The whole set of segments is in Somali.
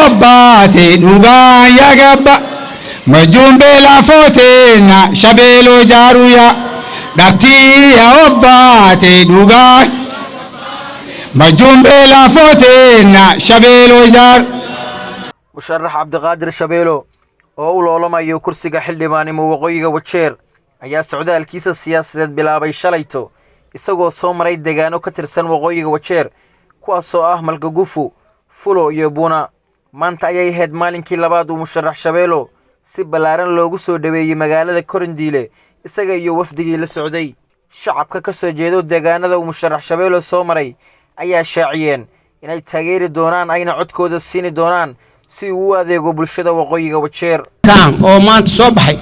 أوباتي دوغا يغبا مجون بلا فوتينا شبيلو جارويا دارتي أوباتي دوغا مجون بلا فوتينا شبيلو جار مشرح عبد القادر شبيلو oo u loolamayo kursiga xildhibaanimo waqooyiga Wajeer ayaa socdaalkiisa siyaasadeed bilaabay shalayto isagoo soo maray deegaano ka tirsan waqooyiga Wajeer kuwaas oo ah Malgagufu Fulo iyo Buna maanta ayay ahayd maalinkii labaad uu musharax Shabeelo si balaaran loogu soo dhaweeyay magaalada Korindiile isaga iyo wafdigii la socday shacabka ka soo jeedo deegaanada uu musharax Shabeelo soo maray ayaa shaaciyeen inay taageeri doonaan ayna codkooda siin doonaan si uu adeego bulshada waqooyiga Wajeer kan oo maanta soo baxay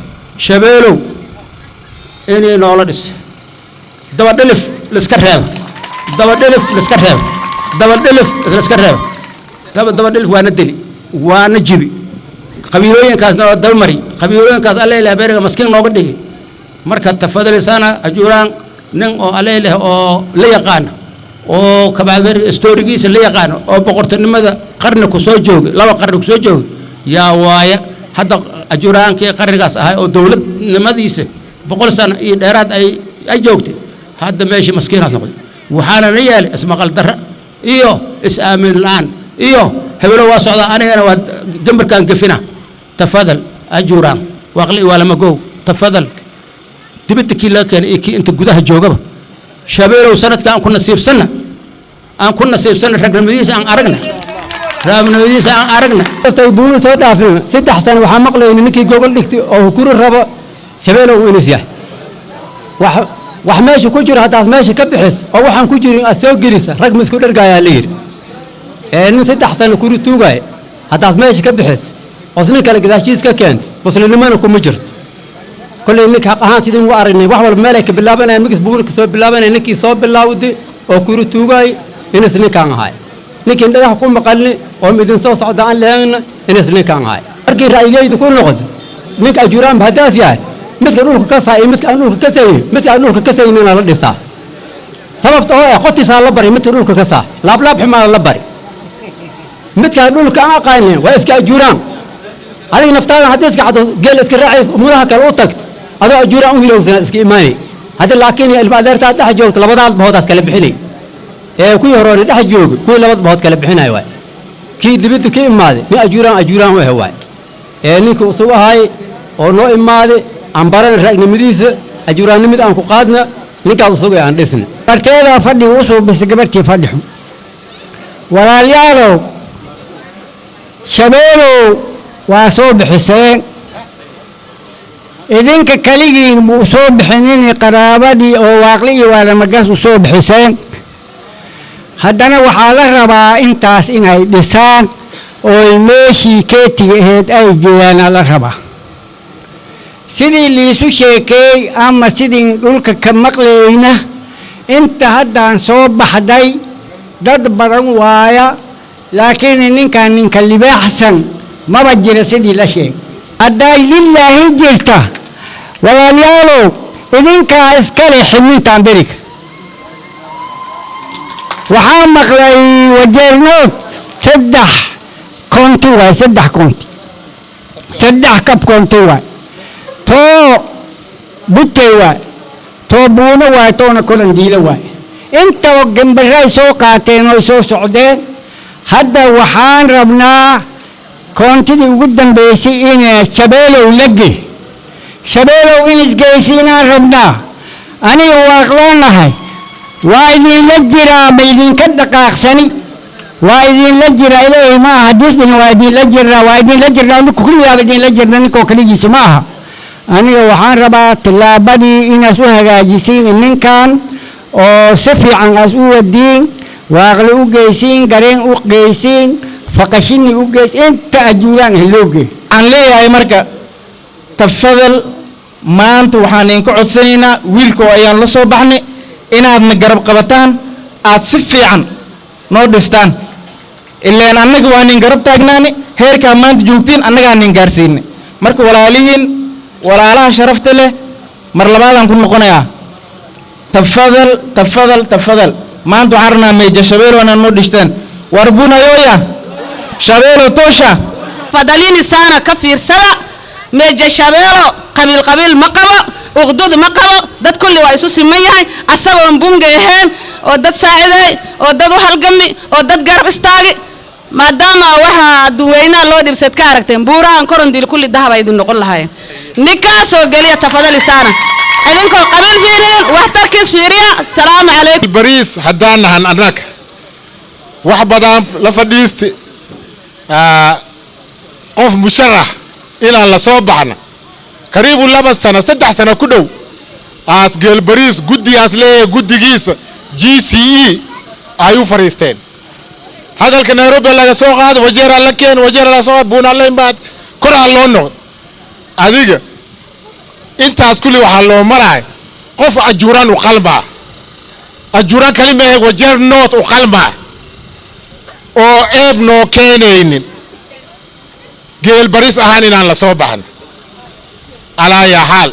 Shabeelo inay noola dhis daba dhalif la iska reeb daba dhalif la iska reeb daba dhalif la iska reeb daba dhalif waana dili waana jibi qabiilooyinkaas noo dal mari qabiilooyinkaas alle ilaahay beeriga maskiin nooga dhigay marka tafadalisana ajuraan nin oo alle ilaahay oo la yaqaan oo kabaabir stoorigiisa la yaqaan oo boqortinimada qarni ku soo joogay laba qarni ku soo joogay yaa waaya hadda ajuraankii qarnigaas ahay oo dawladnimadiisa 100 sano iyo dheeraad ay joogtay hadda meeshii maskiinaad noqday waxaana la yeelay ismaqal darra iyo is-aamin la'aan iyo hebelo waa socda anigana waa gambarkan gafina tafadal ajuraan waqli wala magow tafadal dibadki la keenay kii inta gudaha joogaba Shabeelo sanadkan ku nasiibsana aan ku nasiibsana ragnimadiisa aan aragna ragnimadiisa aan aragna tay buuna soo dhaafin 3 sano waxa maqlayeen ninkii gogol dhigtay oo kuru rabo Shabeelo uu inisiya wax meesha ku jira hadaas meesha ka bixis oo waxaan ku jirin asoo gelisa rag misku dhargaaya leeyir nin 3 sano kuru tuugay hadaas meesha ka bixis qosnin kala gadaashiis ka keen muslimnimada kuma jirto kulay nik xaq ahaan sidii uu aragnay wax walba meel ay ka bilaabanay migis buur ka soo bilaabanay ninkii soo bilaawday oo kuru tuugay inay ninkaan ahay ninkii dhagax ku maqalni oo midin soo socda aan leeyna inay ninkaan ahay markii raayaydu ku noqdo nink ajuraan bahadaas yahay midka dhulka ka saay midka dhulka ka saay la dhisaa sababta oo qotiisa la bari midka dhulka ka saa laab ximaa la bari midka dhulka aan aqaanin waa iska ajuraan adiga naftaada hadii iska cado geel iska raacay umudaha kale u tagto adoo ajuraan u hilowsan iska iimaanay hada laakiin ilma adeerta dhex joogto labadaad bahoodaas kala bixinay ku yoroon dhex joog ku labad bahood kala bixinay waay kii dibadda ka imaaday ni ajuraan waay ninka uu soo ahay oo noo imaaday aan baran raagnimadiisa ajuraannimada aan ku qaadna ninkaas soo aan dhisna barteeda fadhi uu soo bis gabartii fadhiyo walaalyaalow Shabeelo waa soo bixiseen idinka kaligii uu soo bixinin qaraabadii oo waaqli iyo wada magas uu soo bixiseen haddana waxaa la rabaa intaas inay dhisaan oo meeshii keetiga ahayd ay geeyaan la rabaa sidii liisu sheekay ama sidii dhulka ka maqlayna inta haddaan soo baxday dad badan waaya laakiin ninka libaaxsan maba jira sidii la sheegay hadday lillaahi jirta walaalyaalow idinkaa iskale ximintaan beriga waxaa maqlay wajeernood 3 konti waay 3 konti 3 kab konti waay too butey waay too buuno waay toona kolan diila waay intaba gambaray soo qaateen oo soo socdeen hadda waxaan rabnaa koontidii ugu dambeysay in Shabeelo lagi Shabeelo in isgeysiinaan rabnaa aniga waaqlaanahay waa idin la jiraa ma idinka dhaqaaqsani waa idin la jiraa ilaahay ma aha disney waa idin la jiraa ninku kulliyaaba idin la jirna ninkoo kaligiisa ma aha aniga waxaan rabaa tilaabadii inaas u hagaajisiin ninkan oo si fiican as u wadiin waaqli u geysiin gareen u geysiin faqashini u geys inta ajuraan helooge aan leeyahay marka tafadal maanta waxaan idinka codsanaynaa wiilka oo ayaan la soo baxnay inaadna garab qabataan aad si fiican noo dhistaan ileen annaga waa nin garab taagnaani heerkaa maanta joogtiin annagaa nin gaarsiinay marka walaalihiin walaalaha sharafta leh mar labaadaan ku noqonayaa tafadal maanta waxaan rabnaa meeja Shabeelo inaan noo dhistaan warbunayoya shabeelo tosha fadalini sana ka fiirsada meeja shabeelo qabiil ma qabo uqdud ma qabo dad kulli waa isu siman yahay asagoo bunga ahaan oo dad saaciday oo dad u halgami oo dad garab istaagi maadaama waxa duweyna loo dhibsad ka aragteen buuraan korondil kulli dahab ay noqon lahaayeen ninka soo galiya tafadali sana idinkoo qabiil fiiriyeen wax tarkiis fiiriya salaamu calaykum bariis haddaan nahan annaga wax badan la fadhiiste qof musharax inaan la soo baxna kariibu 2 sano 3 sano ku dhow asgeel bariis guddigaas leeyahay guddigiisa GCE ay u fariisteen hadalka Nairobi laga soo qaado wajeer la keen wajeer la soo buuna la imaad koraa loo noqdo adiga intaas kulli waxa loo maray qof ajuran u qalba ajuran kalima wajeer noot u qalba oo eeb noo keenaynin geel bariis ahaan inaan la soo baxno alaa yaa xaal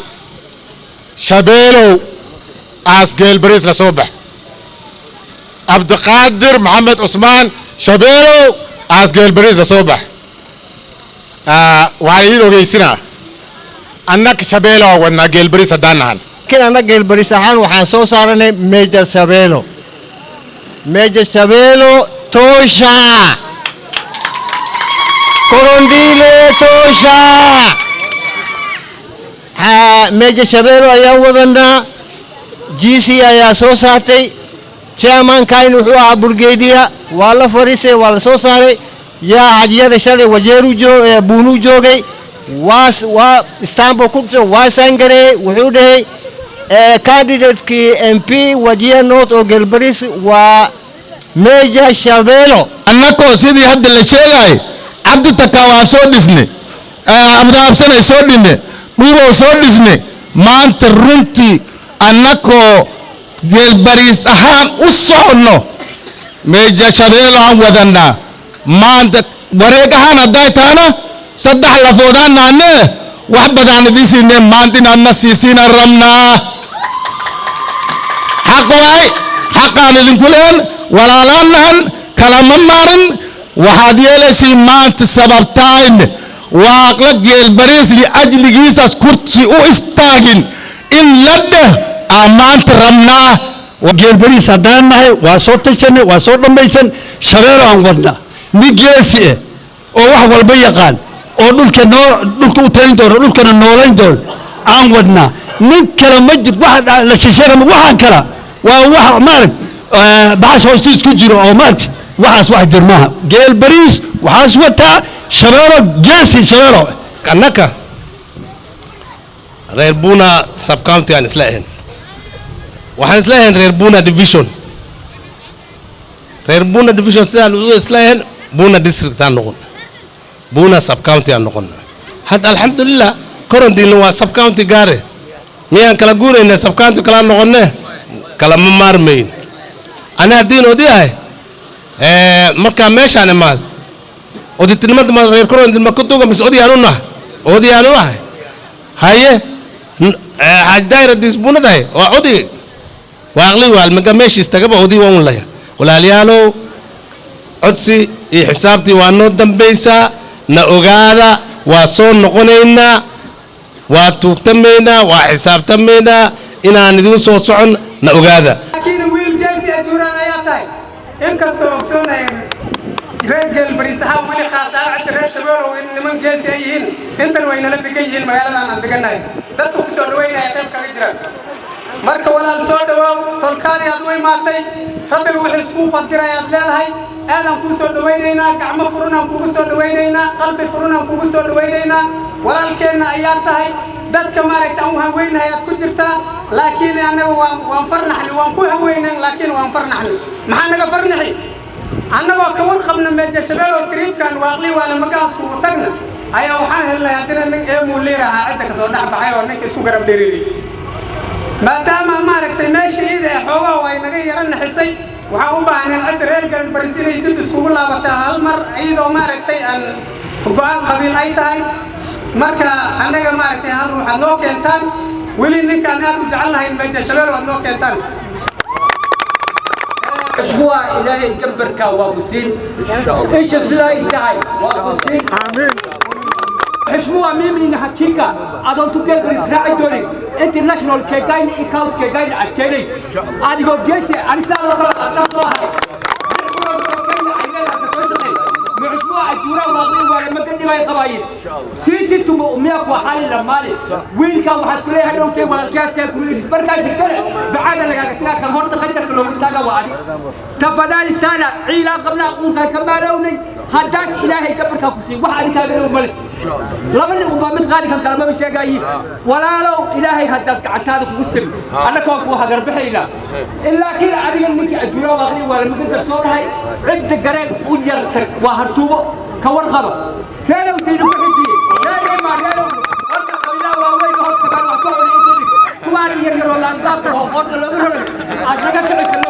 shabeelow aas geel bariis la soo bax Abdiqaadir Maxamed Usmaan shabeelow aas geel bariis la soo bax waxaan idin ogeysinaa annaga shabeelow wadnaa geel bariis haddaan nahan laakiin annaga geel bariis ahaan waxaan soo saaranay meeja shabeelo tosha korondile tosha meeja shabeelo ayaan wadanaa GC ayaa soo saartay chairman-kayn wuxuu ahaa burgeediya waa la fariisay waa la soo saaray yaa hajiyada shalay wajeeru buunu joogay waa Istanbul kubso waa sangareey wuxuu dhahay candidate-kii MP wajiya north oo geel bariis waa meeja shabeelo annagoo sidii hadda la sheegay cabdi takaa waa soo dhisne abdaabsanay soo dhinne dhuubow soo dhisne maanta runtii annagoo geel bariis ahaan u soconno meeja shabeelo aan wadannaa maanta wareeg ahaan hadday tahana 3 lafoodaan naanne wax badaan idin siineen maanta inaadna siisiinaan rabnaa xaq waay xaqaan idinku leen walaalaan nahan kalama maarin waxaad yeelaysiin maanta sababtaan waa la geel bariis liajligiisas kursi u istaagin in la dheh aan maanta rabnaa geel bariis haddaan nahay waa soo tashanay waa soo dhammaysan shabeelo aan wadna nin geesi ah oo wax walba yaqaan oo dhulka u talin doono dhulkana noolayn doono aan wadnaa nin kale ma jir wax la shisheegama waxaan kala waa wax maarag baxas hoostiis ku jiro oo maaragti waxaas wax jir maaha geel bariis waxaas wataa shabeelo geesi shabeelo annaka reer Buna sub county aan isla ahayn waxaan isla ahayn reer Buna division sidaan u isla ahayn Buna district aan noqon Buna sub county aan noqon had alxamdulillah korondil waa sub county gaare miyaan kala guurayna sub county kala noqonne kala ma maarmayn ana hadii odiyahay marka meeshaan imaad oditinimada ma reer korondil ma ku tuga mis odiyaan u nahay haye haddayra disbunadahay waa odi waaqli waalmaga meeshiis tagaba odi waan laya walaaliyaalow codsi iyo xisaabtii waa noo dambaysaa na ogaada waa soo noqonaynaa waa tuugtamaynaa waa xisaabtamaynaa inaan idin soo socon na ogaada laakiin wiil geesi ajuuraan ayaa tahay inkastoo ogsoonayeen reer geel bariis ahaan weli khaas ah cidda reer shabeelow in niman geesi ay yihiin intan way nala degan yihiin magaaladan aan degannahay dadku ku soo dhaweynaya qayb kaga jiraan marka walaal soo dhawaaw tolkaadii aad u imaatay rabbiga wixii isku qadiray aad leedahay aadaan kuu soo dhawaynaynaa gacmo furunaan kugu soo dhawaynaynaa qalbi furunaan kugu soo dhawaynaynaa walaalkeenna ayaa tahay dadka maaragta aan u haweynahay aad ku jirtaa laakiin anaga waan farnaxni waan ku haweynayn laakiin waan farnaxni maxaa naga farnaxi annagoo ka warqabna meeja shabeelow triibkan waaqli waala magaasku u tagna ayaa waxaan helnay haddina nin eemuu liirahaa cidda ka soo dhex baxay oo ninka isku garab dheeriray maadaama maaragtay meesha iyada ee xoogaha ay naga yara naxisay waxaan u baahneen cidda reer geel bariis inay dib iskugu laabataa hal mar iyadoo maaragtay aan go'aan qabiil ay tahay marka annaga maaragtay hal ruux aad noo keentaan weli ninkaan aad u jecel lahayn meeja shabeelow aad noo keentaan أسبوع إلهي كبرك وابوسين إيش السلاي تاعي وابوسين آمين أسبوع مين حقيقة أدون تفكر بريسراعي دولي international كجاين account كجاين عسكري أديكو جيسي أنا سأل الله أساس واحد أسبوع الجورا واضي ولا مكان دواي قبائل سيسي تم أمياك وحالي لمالي وين كان واحد كله هنوتي ولا كاس تاكل بركة الكلام بعد اللي قلت كان هون تقدر كلهم ساقا وعدي تفضل السنة عيلا قبل أقوم كمالوني خداش إلهي كبرك كوسي واحد كان الملك لمن أمامت غادي كان كلامه مش جاي ولا لو إلهي خداش كعتاد كوسم أنا كوكو هذا بحيلا إلا كلا عدي منك الجورا واضي ولا ممكن ترسون هاي عد قريب ويرسل وهرتوبه كور غبا كانوا تيجوا حجي لا ما كانوا هرت قبيلة وين هرت سبعة وصور كمان يرجعوا لانقاط وهرت لهم عشان كده